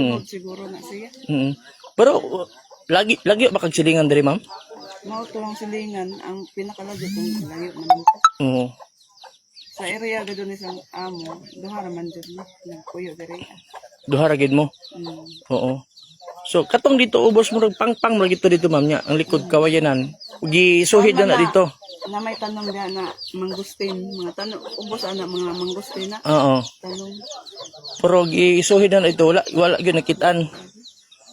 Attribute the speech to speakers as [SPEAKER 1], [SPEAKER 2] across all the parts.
[SPEAKER 1] Sunod siguro na siya.
[SPEAKER 2] Pero lagi ba kag silingan diri, ma'am?
[SPEAKER 1] Mao to ang silingan ang pinakalagyo kung layo man.
[SPEAKER 2] Oo.
[SPEAKER 1] Sa area gado ni sang amo, duha ra man jud ni nagpuyo diri.
[SPEAKER 2] Duha ra gid mo.
[SPEAKER 1] Mm.
[SPEAKER 2] Oo. So katong dito ubos mo rag pangpang mo dito ma'am nya, ang likod kawayanan. Gisuhid na dito.
[SPEAKER 1] Na may tanong diha na mangustin, mga tanong ubos ana mga mangustin na.
[SPEAKER 2] Oo.
[SPEAKER 1] Tanong
[SPEAKER 2] Pero gisuhid na ito wala gyud nakitaan.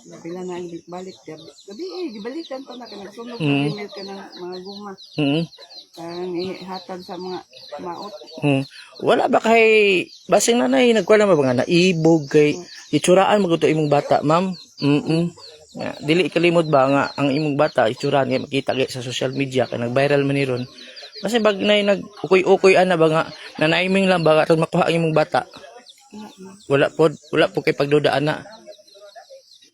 [SPEAKER 1] bila na ang balik gabi gibalikan pa na kanang sunog email ka ng mga guma. Kang ihatag sa mga maot.
[SPEAKER 2] Wala ba kay basing nanay nagkuha na ba nga naibog kay itsuraan mo to imong bata, ma'am? Dili kalimot ba nga ang imong bata itsuraan kay makita kay sa social media kay nag-viral man ni ron. Kasi bag nay nag-ukoy-ukoy ana ba nga nanaiming lang ba aron makuha ang imong bata? Wala po kay pagdudaan na.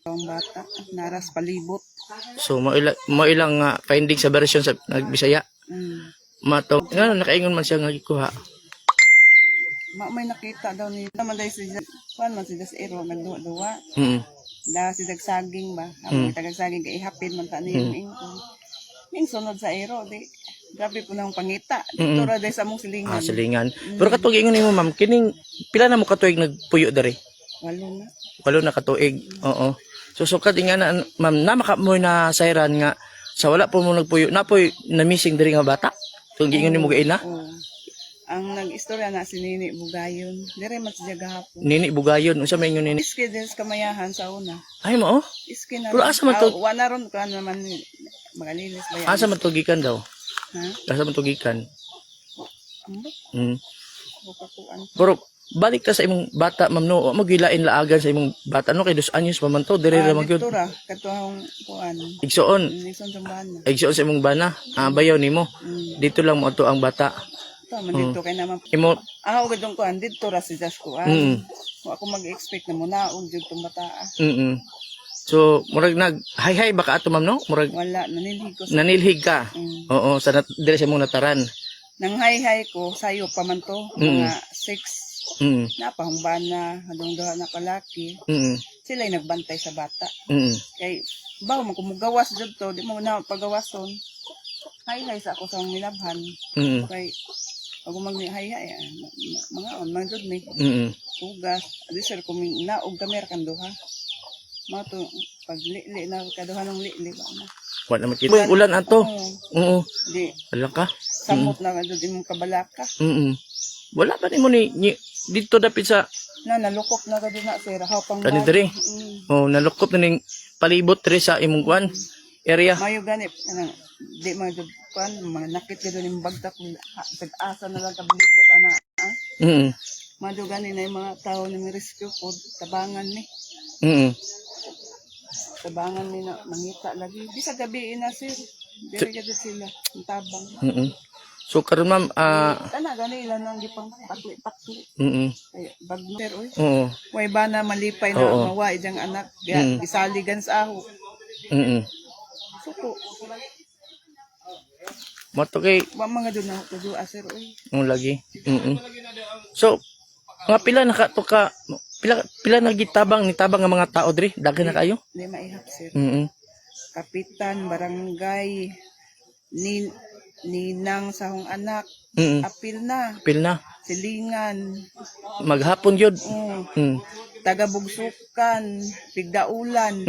[SPEAKER 1] Ang bata naras palibot.
[SPEAKER 2] So mailang nga finding sa version sa nagbisaya. Mato ngano nakaingon man siya nga gikuha.
[SPEAKER 1] May nakita daw ni naman dahil si Juan man si Ero nagduwa-duwa. Da si dagsaging ba? Ang tagsaging kay hapin man ta niya ingkon. Ning sunod sa Ero di grabe po nang pangita. Dito ra dahil sa mong silingan.
[SPEAKER 2] Silingan. Pero katong ingon nimo ma'am kining pila na mo katuig nagpuyo diri?
[SPEAKER 1] 8
[SPEAKER 2] na katuig. Oo. So sukat nga na ma'am na makamoy na sayran nga sa wala po mo nagpuyo napoy na missing diri nga bata. Kung giingon nimo gaina?
[SPEAKER 1] Ang nag-istorya na si Nini Bugayon. Dire man siya gahapon.
[SPEAKER 2] Nini Bugayon, unsa may ingon nini?
[SPEAKER 1] Iski din sa kamayahan sa una.
[SPEAKER 2] Ay mo?
[SPEAKER 1] Iski na.
[SPEAKER 2] Pero asa man to?
[SPEAKER 1] Wala ron ka naman magalinis ba yan?
[SPEAKER 2] Asa man to gikan daw?
[SPEAKER 1] Ha?
[SPEAKER 2] Asa man to gikan?
[SPEAKER 1] Bukakuan.
[SPEAKER 2] Pero balik ka sa imong bata ma'am no, magilain laagan sa imong bata no kay 2 anyos pa man to, dire ra man gyud.
[SPEAKER 1] Dito ra katong kuan.
[SPEAKER 2] Igsoon.
[SPEAKER 1] Nison Jambana.
[SPEAKER 2] Igsoon sa imong bana. Bayaw nimo. Dito lang mo to ang bata.
[SPEAKER 1] Man dito kay naman
[SPEAKER 2] Imo
[SPEAKER 1] ako gadong kuan dito ra si Josh kuan. Wa ako mag-expect na muna og jud tong bata.
[SPEAKER 2] So murag nag hay baka ato ma'am no? Murag
[SPEAKER 1] wala nanilhig ko.
[SPEAKER 2] Nanilhig ka. Oo, sa dire sa imong nataran.
[SPEAKER 1] Nang hay ko sayo pa man to mga 6 napahumbana hadong duha na kalaki. Sila nagbantay sa bata. Kay bawo man kumugawas jud to di mo na pagawason. Hay sa ako sa milabhan. Kay ako magnihay mga on man jud ni ugas adi sir kung naog kamer kan duha mo to paglili na kaduha ng lili ba na
[SPEAKER 2] wala makita ulan ato.
[SPEAKER 1] Di
[SPEAKER 2] wala ka
[SPEAKER 1] samot na jud imong kabalaka.
[SPEAKER 2] Wala pa nimo ni dito dapit sa
[SPEAKER 1] nalukop na gud na sir hapang
[SPEAKER 2] kani diri. Nalukop na ning palibot diri sa imong kwan area.
[SPEAKER 1] Mayo ganip di man jud kwan mga nakit gid ning bagta kung asa na lang kabalibot ana. Mado gani na yung mga tao ni rescue po tabangan ni. Tabangan ni na mangita lagi. Bisa gabi na sir. Diri gid sila tabang.
[SPEAKER 2] So karon ma'am
[SPEAKER 1] kana gani ilan nang gipang pakli-pakli. Bagner oy. Way ba na malipay na mawa ijang anak gisaligan sa aho. Suko.
[SPEAKER 2] Mato kay
[SPEAKER 1] wa mga dun na to sir oy.
[SPEAKER 2] Lagi. So nga pila pila nagitabang nitabang nga mga tao diri daghan na kayo?
[SPEAKER 1] Di maihap sir. Kapitan, barangay, ninang sahong anak, apil na. Silingan.
[SPEAKER 2] Maghapon yun.
[SPEAKER 1] Taga-bugsukan, pigdaulan.